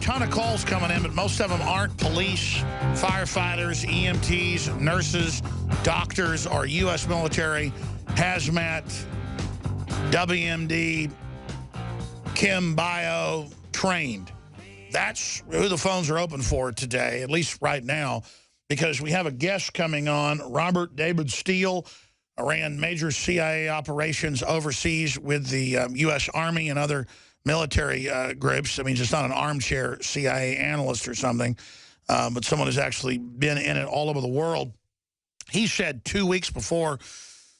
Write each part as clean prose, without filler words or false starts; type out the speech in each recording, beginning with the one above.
ton of calls coming in, but most of them aren't police, firefighters, EMTs, nurses, doctors, or U.S. military, hazmat, WMD, chem, bio, trained. That's who the phones are open for today, at least right now, because we have a guest coming on. Robert David Steele ran major CIA operations overseas with the U.S. Army and other military groups. I mean, just not an armchair CIA analyst or something, but someone who's actually been in it all over the world. He said 2 weeks before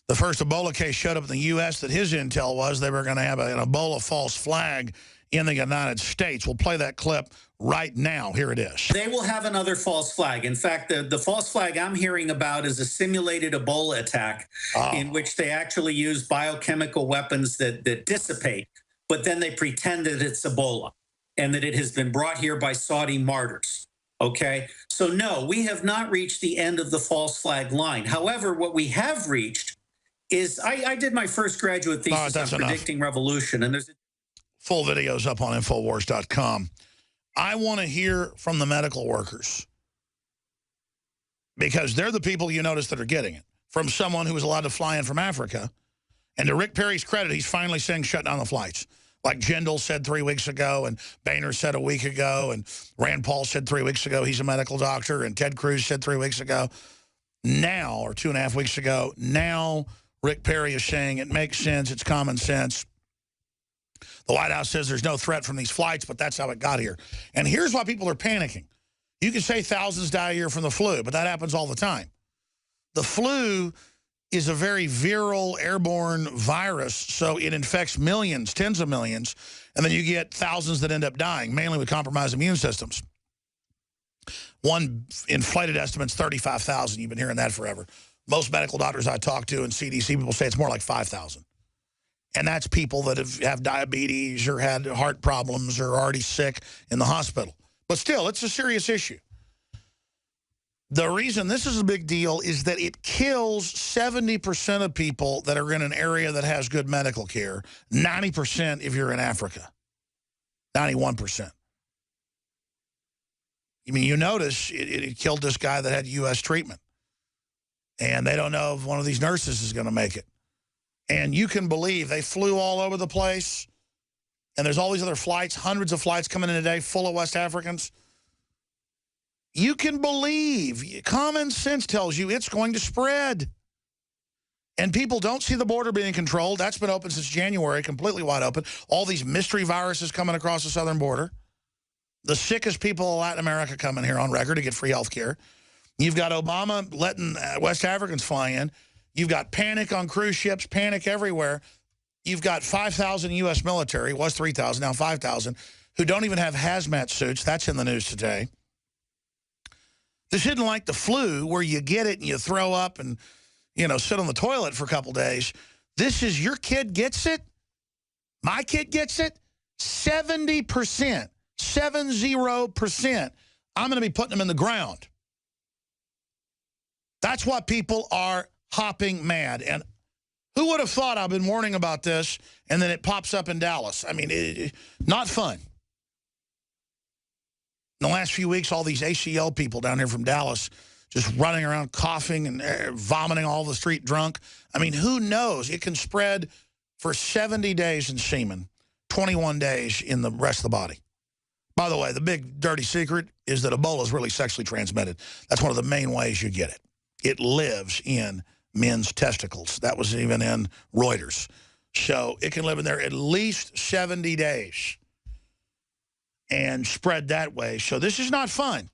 the first Ebola case showed up in the U.S. that his intel was they were going to have an Ebola false flag in the United States. We'll play that clip right now. Here it is. They will have another false flag. In fact, the false flag I'm hearing about is a simulated Ebola attack in which they actually use biochemical weapons that dissipate, but then they pretend that it's Ebola and that it has been brought here by Saudi martyrs. Okay? So no, we have not reached the end of the false flag line. However, what we have reached is, I did my first graduate thesis on predicting revolution, and there's full videos up on Infowars.com. I want to hear from the medical workers because they're the people you notice that are getting it from someone who was allowed to fly in from Africa. And to Rick Perry's credit, he's finally saying shut down the flights. Like Jindal said 3 weeks ago, and Boehner said a week ago, and Rand Paul said 3 weeks ago he's a medical doctor, and Ted Cruz said 3 weeks ago. Now, or 2.5 weeks ago, now Rick Perry is saying it makes sense, it's common sense. The White House says there's no threat from these flights, but that's how it got here. And here's why people are panicking. You can say thousands die a year from the flu, but that happens all the time. The flu is a very viral, airborne virus, so it infects millions, tens of millions, and then you get thousands that end up dying, mainly with compromised immune systems. One inflated estimate's 35,000. You've been hearing that forever. Most medical doctors I talk to and CDC people say it's more like 5,000. And that's people that have diabetes or had heart problems or are already sick in the hospital. But still, it's a serious issue. The reason this is a big deal is that it kills 70% of people that are in an area that has good medical care, 90% if you're in Africa, 91%. I mean, you notice it killed this guy that had U.S. treatment. And they don't know if one of these nurses is going to make it. And you can believe they flew all over the place. And there's all these other flights, hundreds of flights coming in today full of West Africans. You can believe, common sense tells you it's going to spread. And people don't see the border being controlled. That's been open since January, completely wide open. All these mystery viruses coming across the southern border. The sickest people in Latin America coming here on record to get free health care. You've got Obama letting West Africans fly in. You've got panic on cruise ships, panic everywhere. You've got 5,000 U.S. military, it was 3,000, now 5,000, who don't even have hazmat suits. That's in the news today. This isn't like the flu where you get it and you throw up and, you know, sit on the toilet for a couple days. This is your kid gets it. My kid gets it. 70%, 70%. I'm going to be putting them in the ground. That's why people are hopping mad. And who would have thought I've been warning about this and then it pops up in Dallas? I mean, not fun. In the last few weeks, all these ACL people down here from Dallas just running around coughing and vomiting all the street drunk. I mean, who knows? It can spread for 70 days in semen, 21 days in the rest of the body. By the way, the big dirty secret is that Ebola is really sexually transmitted. That's one of the main ways you get it. It lives in men's testicles. That was even in Reuters. So it can live in there at least 70 days and spread that way. So this is not fun.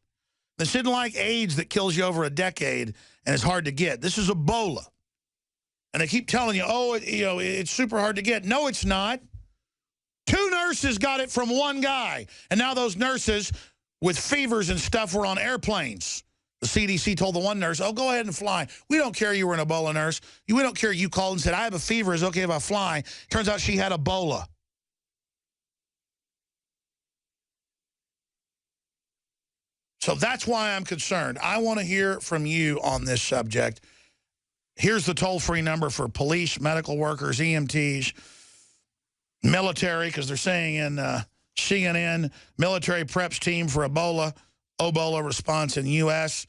This isn't like AIDS that kills you over a decade and is hard to get. This is Ebola. And they keep telling you, oh, it's super hard to get. No, it's not. 2 nurses got it from one guy. And now those nurses with fevers and stuff were on airplanes. The CDC told the one nurse, oh, go ahead and fly. We don't care you were an Ebola nurse. We don't care you called and said, I have a fever. Is it okay if I fly? Turns out she had Ebola. So that's why I'm concerned. I want to hear from you on this subject. Here's the toll-free number for police, medical workers, EMTs, military, because they're saying in CNN, military preps team for Ebola response in U.S.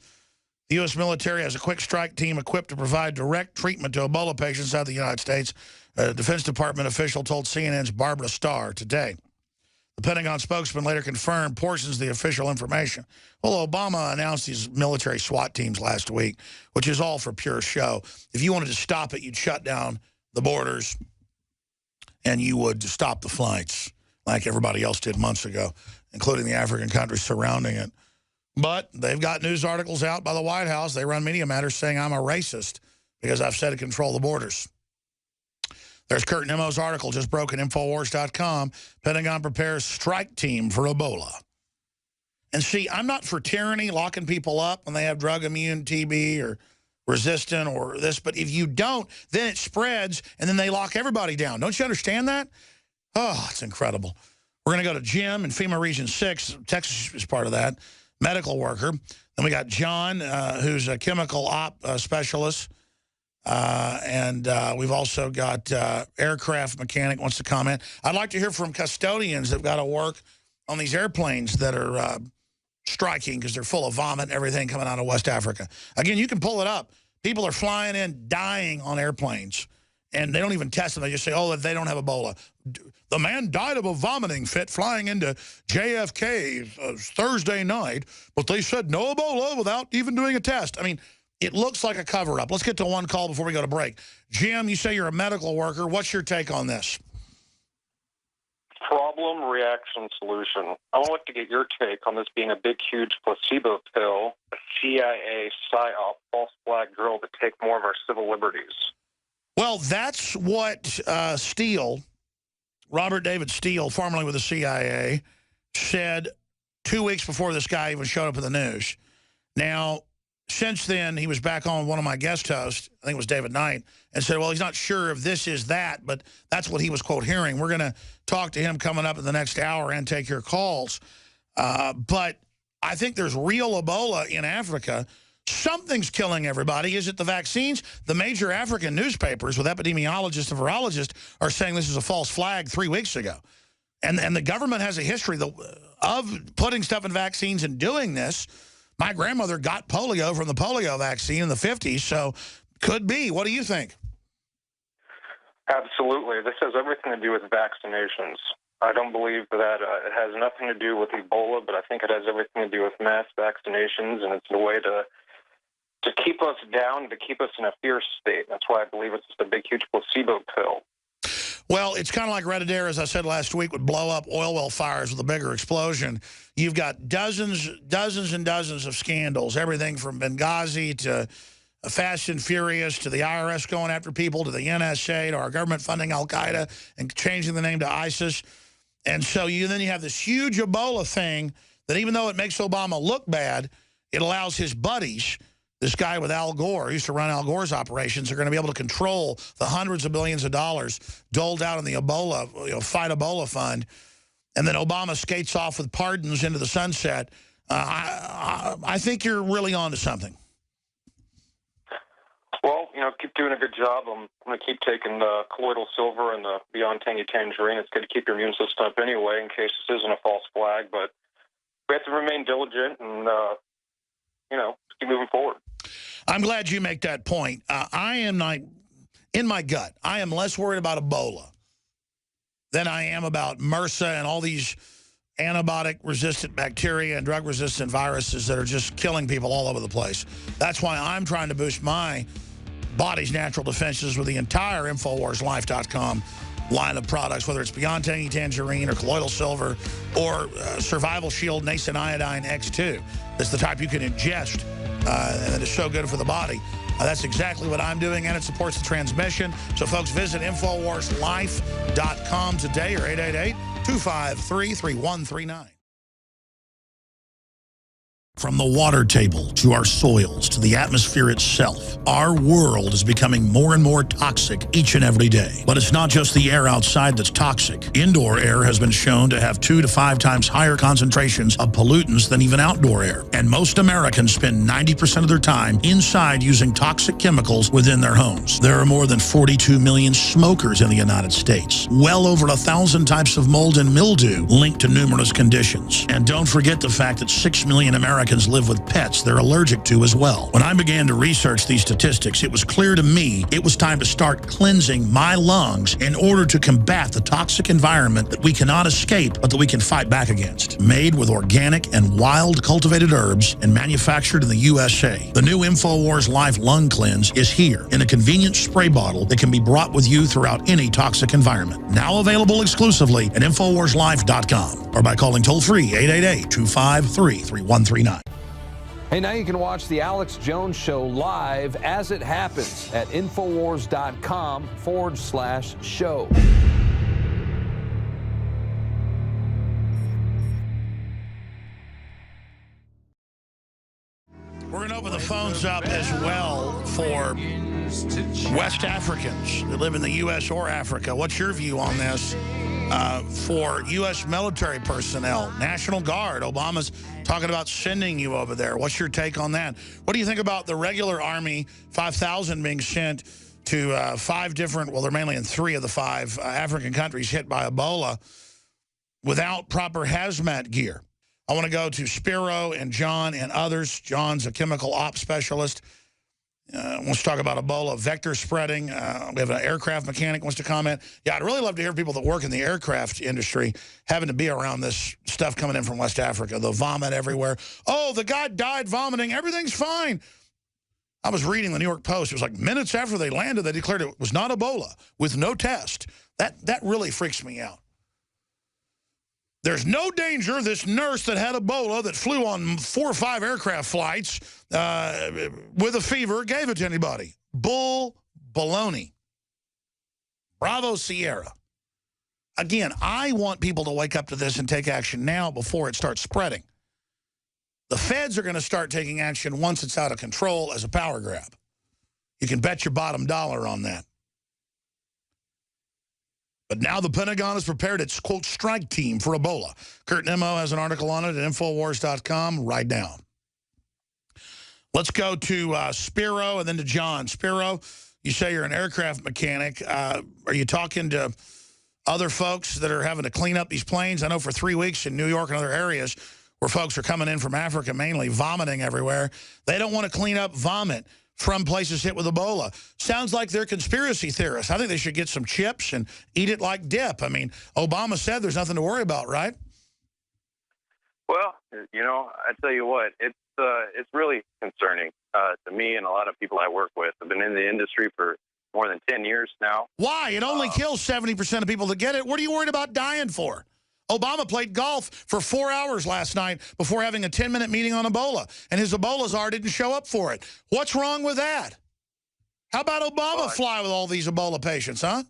The U.S. military has a quick strike team equipped to provide direct treatment to Ebola patients out of the United States. A Defense Department official told CNN's Barbara Starr today. The Pentagon spokesman later confirmed portions of the official information. Well, Obama announced these military SWAT teams last week, which is all for pure show. If you wanted to stop it, you'd shut down the borders and you would stop the flights like everybody else did months ago, including the African countries surrounding it. But they've got news articles out by the White House. They run Media Matters saying I'm a racist because I've said to control the borders. There's Kurt Nemo's article just broke at Infowars.com. Pentagon prepares strike team for Ebola. And see, I'm not for tyranny, locking people up when they have drug immune TB or resistant or this. But if you don't, then it spreads and then they lock everybody down. Don't you understand that? Oh, it's incredible. We're going to go to Jim in FEMA Region 6. Texas is part of that. Medical worker. Then we got John, who's a chemical op specialist. And we've also got aircraft mechanic wants to comment. I'd like to hear from custodians that have got to work on these airplanes that are striking because they're full of vomit and everything coming out of West Africa. Again, you can pull it up. People are flying in, dying on airplanes, and they don't even test them. They just say, oh, they don't have Ebola. The man died of a vomiting fit flying into JFK Thursday night, but they said no Ebola without even doing a test. I mean, it looks like a cover-up. Let's get to one call before we go to break. Jim, you say you're a medical worker. What's your take on this? Problem, reaction, solution. I would like to get your take on this being a big, huge placebo pill, a CIA psyop, false flag drill to take more of our civil liberties. Well, that's what Steele, Robert David Steele, formerly with the CIA, said 2 weeks before this guy even showed up in the news. Now, since then, he was back on one of my guest hosts, I think it was David Knight, and said, well, he's not sure if this is that, but that's what he was, quote, hearing. We're going to talk to him coming up in the next hour and take your calls. But I think there's real Ebola in Africa. Something's killing everybody. Is it the vaccines? The major African newspapers with epidemiologists and virologists are saying this is a false flag 3 weeks ago. And the government has a history of putting stuff in vaccines and doing this. My grandmother got polio from the polio vaccine in the 50s, so could be. What do you think? Absolutely. This has everything to do with vaccinations. I don't believe that it has nothing to do with Ebola, but I think it has everything to do with mass vaccinations, and it's a way to keep us down, to keep us in a fear state. That's why I believe it's just a big, huge placebo pill. Well, it's kind of like Red Adair, as I said last week, would blow up oil well fires with a bigger explosion. You've got dozens and dozens of scandals, everything from Benghazi to Fast and Furious to the IRS going after people to the NSA to our government funding Al-Qaeda and changing the name to ISIS. And so then you have this huge Ebola thing that even though it makes Obama look bad, it allows his buddies, this guy with Al Gore, who used to run Al Gore's operations, are going to be able to control the hundreds of billions of dollars doled out in the Ebola, Fight Ebola Fund. And then Obama skates off with pardons into the sunset. I think you're really onto something. Well, keep doing a good job. I'm going to keep taking the colloidal silver and the Beyond Tangy Tangerine. It's good to keep your immune system up anyway in case this isn't a false flag. But we have to remain diligent and, keep moving forward. I'm glad you make that point. I am not, in my gut, I am less worried about Ebola than I am about MRSA and all these antibiotic-resistant bacteria and drug-resistant viruses that are just killing people all over the place. That's why I'm trying to boost my body's natural defenses with the entire InfoWarsLife.com line of products, whether it's Beyond Tangy Tangerine or Colloidal Silver or Survival Shield Nascent Iodine X2. That's the type you can ingest, and it is so good for the body. That's exactly what I'm doing, and it supports the transmission. So, folks, visit InfoWarsLife.com today or 888-253-3139. From the water table to our soils to the atmosphere itself, our world is becoming more and more toxic each and every day. But it's not just the air outside that's toxic. Indoor air has been shown to have 2 to 5 times higher concentrations of pollutants than even outdoor air. And most Americans spend 90% of their time inside using toxic chemicals within their homes. There are more than 42 million smokers in the United States. Well over 1,000 types of mold and mildew linked to numerous conditions. And don't forget the fact that 6 million Americans live with pets they're allergic to as well. When I began to research these statistics, it was clear to me it was time to start cleansing my lungs in order to combat the toxic environment that we cannot escape, but that we can fight back against. Made with organic and wild cultivated herbs and manufactured in the USA, the new InfoWars Life Lung Cleanse is here in a convenient spray bottle that can be brought with you throughout any toxic environment. Now available exclusively at InfoWarsLife.com or by calling toll-free 888-253-3139. Hey, now you can watch The Alex Jones Show live as it happens at Infowars.com/show. We're going to open the phones up as well for West Africans that live in the U.S. or Africa. What's your view on this? For U.S. military personnel, National Guard, Obama's talking about sending you over there. What's your take on that? What do you think about the regular Army, 5,000 being sent to 5 different, well, they're mainly in 3 of the 5 African countries hit by Ebola without proper hazmat gear? I want to go to Spiro and John and others. John's a chemical ops specialist. Wants to talk about Ebola, vector spreading. We have an aircraft mechanic wants to comment. Yeah, I'd really love to hear people that work in the aircraft industry having to be around this stuff coming in from West Africa. The vomit everywhere. Oh, the guy died vomiting. Everything's fine. I was reading the New York Post. It was like minutes after they landed, they declared it was not Ebola with no test. That really freaks me out. There's no danger. This nurse that had Ebola that flew on 4 or 5 aircraft flights with a fever gave it to anybody. Baloney. Bravo, Sierra. Again, I want people to wake up to this and take action now before it starts spreading. The feds are going to start taking action once it's out of control as a power grab. You can bet your bottom dollar on that. But now the Pentagon has prepared its, quote, strike team for Ebola. Kurt Nimmo has an article on it at Infowars.com right now. Let's go to Spiro and then to John. Spiro, you say you're an aircraft mechanic. Are you talking to other folks that are having to clean up these planes? I know for 3 weeks in New York and other areas where folks are coming in from Africa, mainly vomiting everywhere, they don't want to clean up vomit from places hit with Ebola. Sounds like they're conspiracy theorists. I think they should get some chips and eat it like dip. I mean, Obama said there's nothing to worry about, right? Well, you know, I tell you what, it's really concerning to me and a lot of people I work with. I've been in the industry for more than 10 years now. Why? It only kills 70% of people that get it. What are you worried about dying for? Obama played golf for 4 hours last night before having a 10-minute meeting on Ebola, and his Ebola czar didn't show up for it. What's wrong with that? How about Obama fly with all these Ebola patients, huh?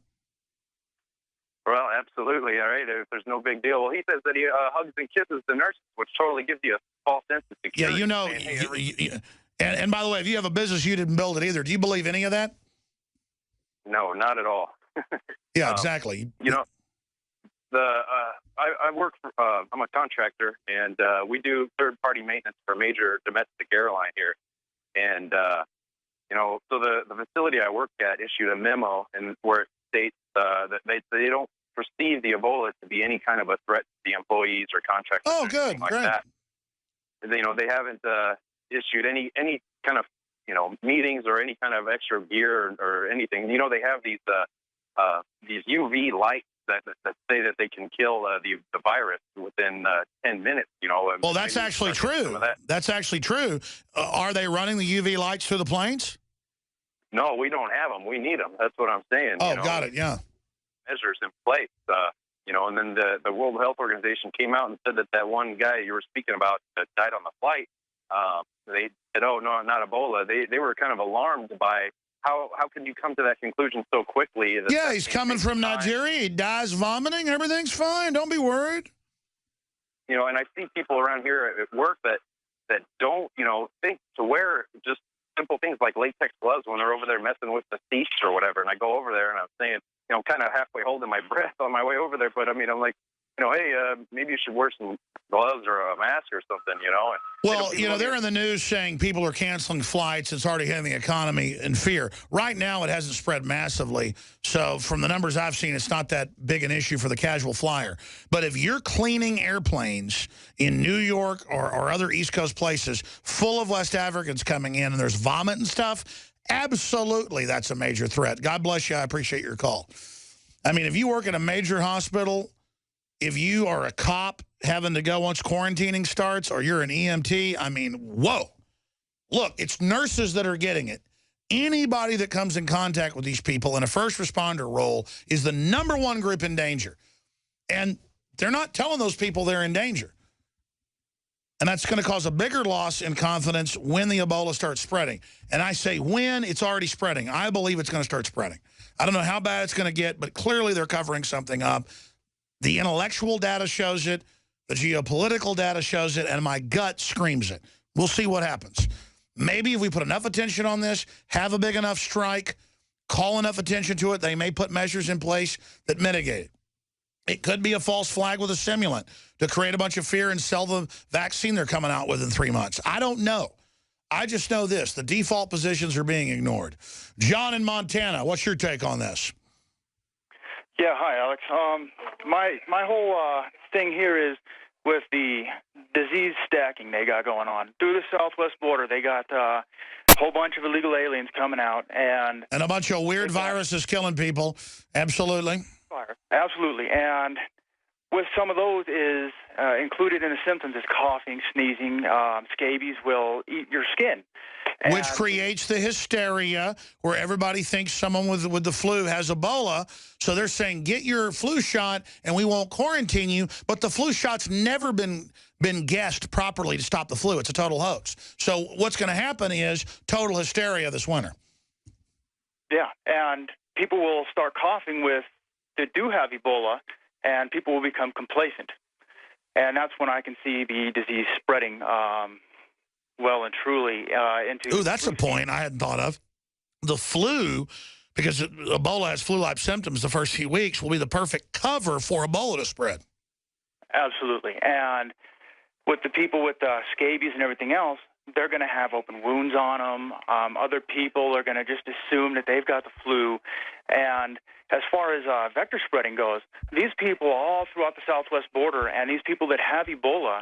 Well, absolutely. All right. If there's no big deal. Well, he says that he hugs and kisses the nurses, which totally gives you a false sense of security. Yeah, you know. And by the way, if you have a business, you didn't build it either. Do you believe any of that? No, not at all. Yeah, exactly. You know, I work for, I'm a contractor, and we do third-party maintenance for a major domestic airline here. And, you know, so the facility I work at issued a memo where it states that they don't perceive the Ebola to be any kind of a threat to the employees or contractors. Oh, good. Like Great. that. You know, they haven't issued any kind of, you know, meetings or any kind of extra gear or anything. You know, they have these UV lights that say that they can kill the virus within 10 minutes, you know. Well, that's actually true. That's actually true. Are they running the UV lights through the planes? No, we don't have them. We need them. That's what I'm saying. Oh, you know, got it, yeah. Measures in place, you know, and then the World Health Organization came out and said that one guy you were speaking about that died on the flight, they said, oh, no, not Ebola. They were kind of alarmed by how can you come to that conclusion so quickly? Yeah, he's coming from Nigeria. He dies vomiting. Everything's fine. Don't be worried. You know, and I see people around here at work that that don't, think to wear just simple things like latex gloves when they're over there messing with the seats or whatever. And I go over there and I'm saying, kind of halfway holding my breath on my way over there. But I mean, I'm like, hey, maybe you should wear some gloves or a mask or something, Well, they're in the news saying people are canceling flights. It's already hitting the economy in fear. Right now, it hasn't spread massively. So from the numbers I've seen, it's not that big an issue for the casual flyer. But if you're cleaning airplanes in New York or other East Coast places full of West Africans coming in and there's vomit and stuff, absolutely that's a major threat. God bless you. I appreciate your call. I mean, if you work in a major hospital, if you are a cop having to go once quarantining starts, or you're an EMT, I mean, whoa. Look, it's nurses that are getting it. Anybody that comes in contact with these people in a first responder role is the #1 group in danger. And they're not telling those people they're in danger. And that's going to cause a bigger loss in confidence when the Ebola starts spreading. And I say when, it's already spreading. I believe it's going to start spreading. I don't know how bad it's going to get, but clearly they're covering something up. The intellectual data shows it. The geopolitical data shows it. And my gut screams it. We'll see what happens. Maybe if we put enough attention on this, have a big enough strike, call enough attention to it, they may put measures in place that mitigate it. It could be a false flag with a simulant to create a bunch of fear and sell the vaccine they're coming out with in 3 months. I don't know. I just know this. The default positions are being ignored. John in Montana, what's your take on this? Yeah, hi, Alex. My whole thing here is with the disease stacking they got going on. Through the southwest border, they got a whole bunch of illegal aliens coming out. And a bunch of weird viruses killing people. Absolutely. Absolutely. And with some of those is included in the symptoms is coughing, sneezing, scabies will eat your skin. Which creates the hysteria where everybody thinks someone with the flu has Ebola. So they're saying, get your flu shot and we won't quarantine you. But the flu shot's never been guessed properly to stop the flu. It's a total hoax. So what's going to happen is total hysteria this winter. Yeah, and people will start coughing that do have Ebola, and people will become complacent. And that's when I can see the disease spreading well and truly into... Ooh, that's a point I hadn't thought of. The flu, because Ebola has flu-like symptoms the first few weeks, will be the perfect cover for Ebola to spread. Absolutely. And with the people with scabies and everything else, they're going to have open wounds on them. Other people are going to just assume that they've got the flu. And as far as vector spreading goes, these people all throughout the southwest border and these people that have Ebola,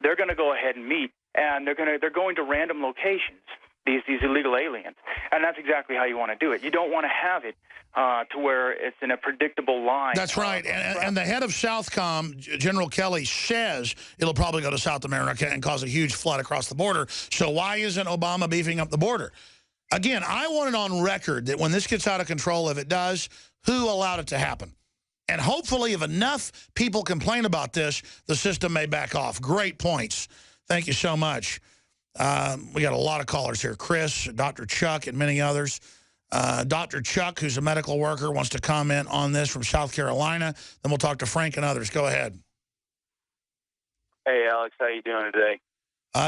they're going to go ahead and meet, and they're going to random locations, these illegal aliens. And that's exactly how you want to do it. You don't want to have it to where it's in a predictable line. That's right. And the head of Southcom, General Kelly, says it'll probably go to South America and cause a huge flood across the border. So why isn't Obama beefing up the border? Again, I want it on record that when this gets out of control, if it does, who allowed it to happen? And hopefully if enough people complain about this, the system may back off. Great points. Thank you so much. We got a lot of callers here. Chris, Dr. Chuck, and many others. Dr. Chuck, who's a medical worker, wants to comment on this from South Carolina. Then we'll talk to Frank and others. Go ahead. Hey, Alex. How you doing today?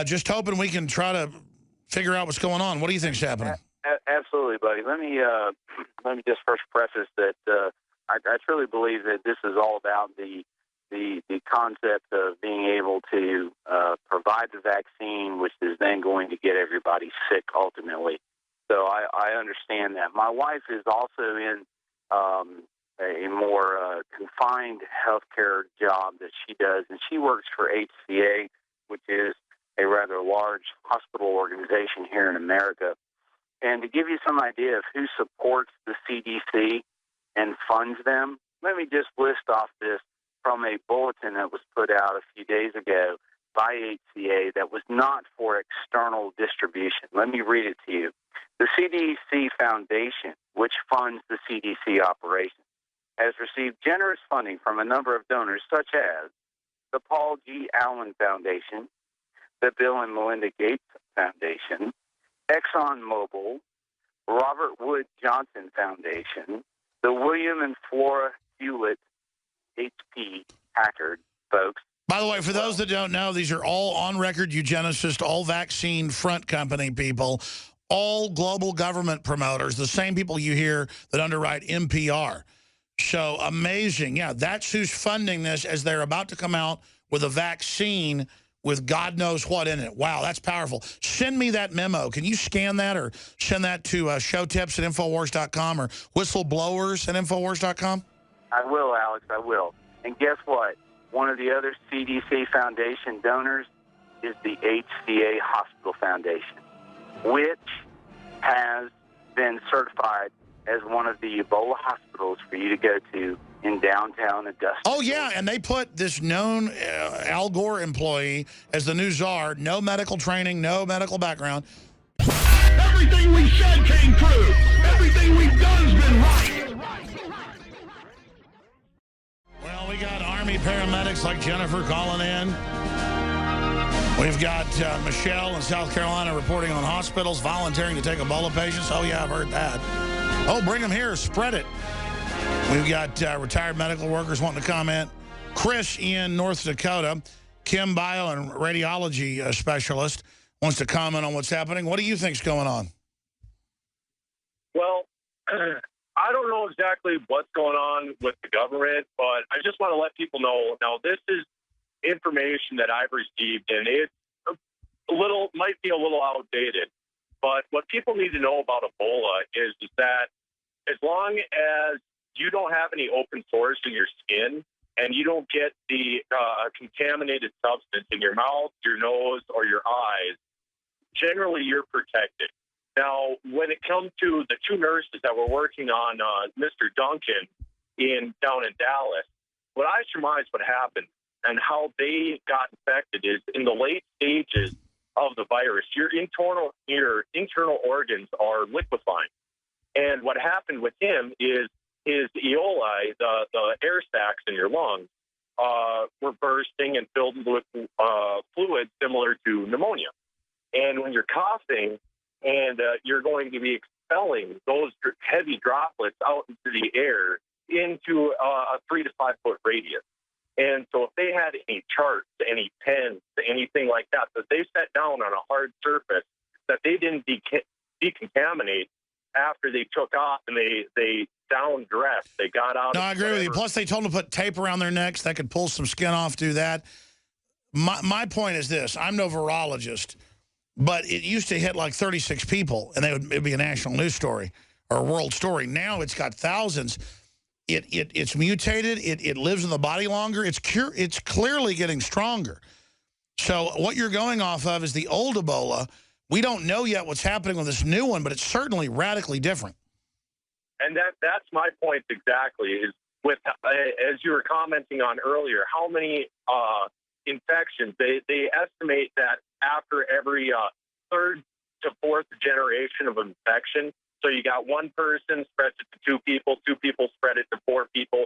Just hoping we can try to figure out what's going on. What do you think's happening? Absolutely, buddy. Let me just first preface that I truly believe that this is all about the concept of being able to provide the vaccine, which is then going to get everybody sick ultimately. So I understand that. My wife is also in a more confined healthcare job that she does, and she works for HCA, which is a rather large hospital organization here in America. And to give you some idea of who supports the CDC and funds them, let me just list off this from a bulletin that was put out a few days ago by HCA that was not for external distribution. Let me read it to you. The CDC Foundation, which funds the CDC operation, has received generous funding from a number of donors such as the Paul G. Allen Foundation, the Bill and Melinda Gates Foundation, ExxonMobil, Robert Wood Johnson Foundation, the William and Flora Hewlett HP Packard folks, By the way, for those that don't know, these are all on-record eugenicists, all vaccine front company people, all global government promoters, the same people you hear that underwrite NPR. So amazing. Yeah, that's who's funding this as they're about to come out with a vaccine with God knows what in it. Wow, that's powerful. Send me that memo. Can you scan that or send that to showtips@Infowars.com or whistleblowers@Infowars.com? I will, Alex, I will. And guess what? One of the other CDC Foundation donors is the HCA Hospital Foundation, which has been certified as one of the Ebola hospitals for you to go to in downtown Augusta. Oh, yeah, and they put this known Al Gore employee as the new czar, no medical training, no medical background. Everything we said came true. Everything we've done's been right. Well, we got Army paramedics like Jennifer calling in. We've got Michelle in South Carolina reporting on hospitals volunteering to take Ebola patients. Oh, yeah, I've heard that. Oh, bring them here. Spread it. We've got retired medical workers wanting to comment. Chris in North Dakota, Chem Bio and radiology specialist, wants to comment on what's happening. What do you think's going on? Well, I don't know exactly what's going on with the government, but I just want to let people know. Now, this is information that I've received, and it might be a little outdated. But what people need to know about Ebola is that as long as you don't have any open sores in your skin and you don't get the contaminated substance in your mouth, your nose, or your eyes, generally you're protected. Now, when it comes to the two nurses that were working on Mr. Duncan down in Dallas, what I surmise what happened and how they got infected is in the late stages of the virus, your internal organs are liquefying. And what happened with him is his eoli, the air sacs in your lungs, were bursting and filled with fluid similar to pneumonia. And when you're coughing and you're going to be expelling those heavy droplets out into the air into a 3 to 5 foot radius. And so if they had any charts, any pens, anything like that they set down on a hard surface that they didn't decontaminate after they took off and they down dressed, they got out. No, I agree with you. Plus, they told them to put tape around their necks. They could pull some skin off, do that. My point is this. I'm no virologist, but it used to hit like 36 people, and it'd be a national news story or a world story. Now it's got thousands. It's mutated. It lives in the body longer. It's clearly getting stronger. So what you're going off of is the old Ebola. We don't know yet what's happening with this new one, but it's certainly radically different. And that's my point exactly, is with, as you were commenting on earlier, how many infections. They estimate that after every third to fourth generation of infection, so you got one person spreads it to two people spread it to four people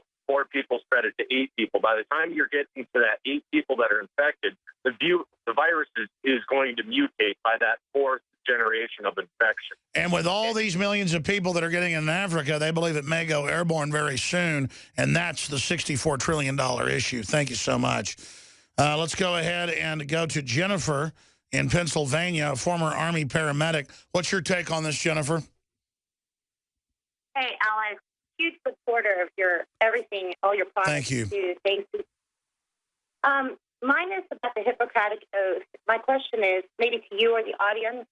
spread it to 8 people. By the time you're getting to that 8 people that are infected, the virus is going to mutate by that fourth generation of infection. And with all these millions of people that are getting in Africa, they believe it may go airborne very soon, and that's the $64 trillion issue. Thank you so much. Let's go ahead and go to Jennifer in Pennsylvania, a former Army paramedic. What's your take on this, Jennifer? Hey, Alex, huge supporter of your everything, all your products. Thank you. Thank you. Mine is about the Hippocratic Oath. My question is, maybe to you or the audience,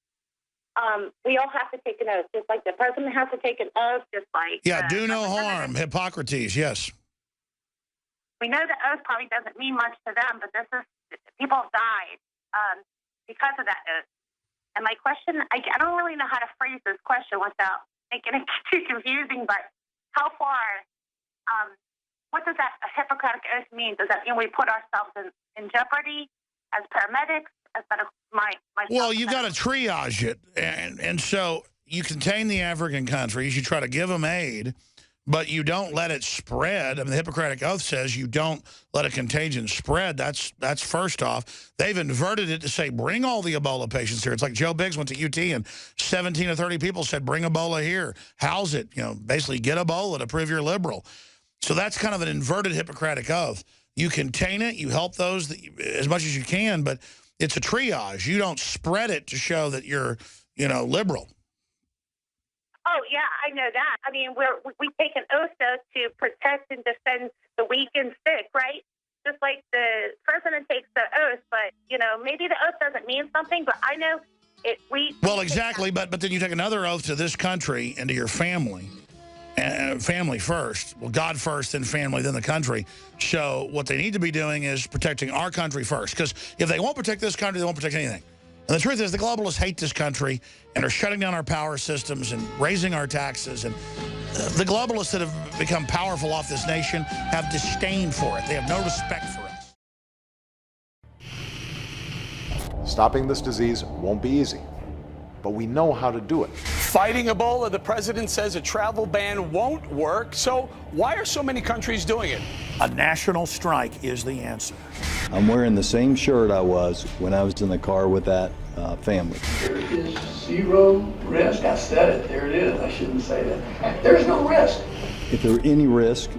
we all have to take an oath, just like the president has to take an oath, just like... Yeah, do no harm, Hippocrates, yes. We know the oath probably doesn't mean much to them, but people have died because of that oath. And my question, I don't really know how to phrase this question without making it too confusing, but how far, what does that Hippocratic Oath mean? Does that mean we put ourselves in jeopardy as paramedics? Well, you got to triage it. And so you contain the African countries, you try to give them aid, but you don't let it spread. I mean, the Hippocratic Oath says you don't let a contagion spread. That's first off. They've inverted it to say, bring all the Ebola patients here. It's like Joe Biggs went to UT and 17 or 30 people said, bring Ebola here. House it. You know, basically get Ebola to prove you're liberal. So that's kind of an inverted Hippocratic Oath. You contain it, you help those as much as you can, but it's a triage. You don't spread it to show that you're, liberal. Oh, yeah, I know that. I mean, we take an oath, though, to protect and defend the weak and sick, right? Just like the president takes the oath, but, maybe the oath doesn't mean something, but I know it. Well, exactly, but then you take another oath to this country and to your family. Family first. Well, God first, then family, then the country. So what they need to be doing is protecting our country first. Because if they won't protect this country, they won't protect anything. And the truth is the globalists hate this country and are shutting down our power systems and raising our taxes. And the globalists that have become powerful off this nation have disdain for it. They have no respect for us. Stopping this disease won't be easy, but we know how to do it. Fighting Ebola, the president says a travel ban won't work. So why are so many countries doing it? A national strike is the answer. I'm wearing the same shirt I was when I was in the car with that family. There is zero risk. I said it. There it is. I shouldn't say that. There's no risk. If there were any risk,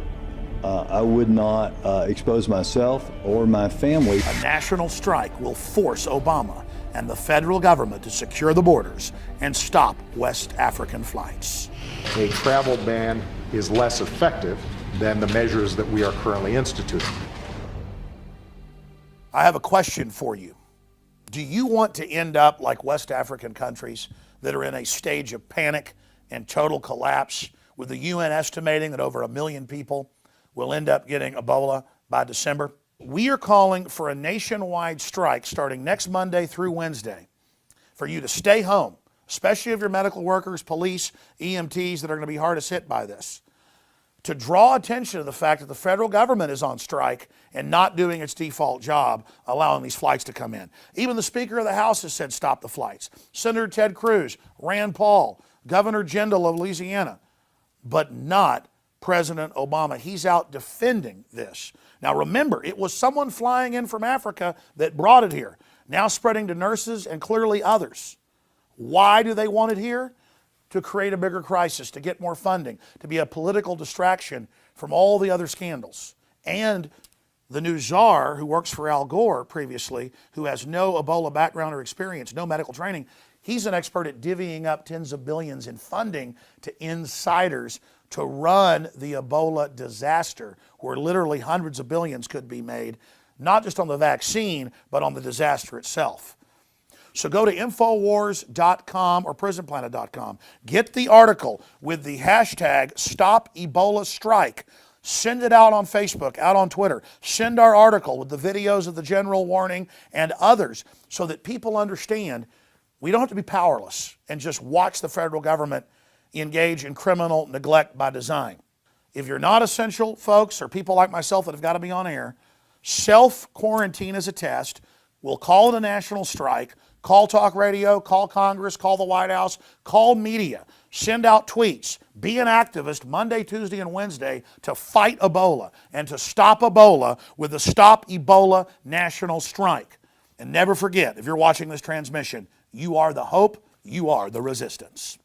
I would not expose myself or my family. A national strike will force Obama and the federal government to secure the borders and stop West African flights. A travel ban is less effective than the measures that we are currently instituting. I have a question for you. Do you want to end up like West African countries that are in a stage of panic and total collapse, with the UN estimating that over 1 million people will end up getting Ebola by December? We are calling for a nationwide strike starting next Monday through Wednesday for you to stay home, especially if you're medical workers, police, EMTs that are going to be hardest hit by this, to draw attention to the fact that the federal government is on strike and not doing its default job, allowing these flights to come in. Even the Speaker of the House has said stop the flights. Senator Ted Cruz, Rand Paul, Governor Jindal of Louisiana, but not President Obama. He's out defending this. Now remember, it was someone flying in from Africa that brought it here, now spreading to nurses and clearly others. Why do they want it here? To create a bigger crisis, to get more funding, to be a political distraction from all the other scandals. And the new czar, who works for Al Gore previously, who has no Ebola background or experience, no medical training, he's an expert at divvying up tens of billions in funding to insiders to run the Ebola disaster, where literally hundreds of billions could be made, not just on the vaccine, but on the disaster itself. So go to Infowars.com or PrisonPlanet.com. Get the article with the hashtag #StopEbolaStrike. Send it out on Facebook, out on Twitter. Send our article with the videos of the general warning and others so that people understand we don't have to be powerless and just watch the federal government engage in criminal neglect by design. If you're not essential, folks, or people like myself that have got to be on air, self-quarantine is a test. We'll call it a national strike. Call talk radio, call Congress, call the White House, call media. Send out tweets. Be an activist Monday, Tuesday, and Wednesday to fight Ebola and to stop Ebola with the Stop Ebola National Strike. And never forget, if you're watching this transmission, you are the hope, you are the resistance.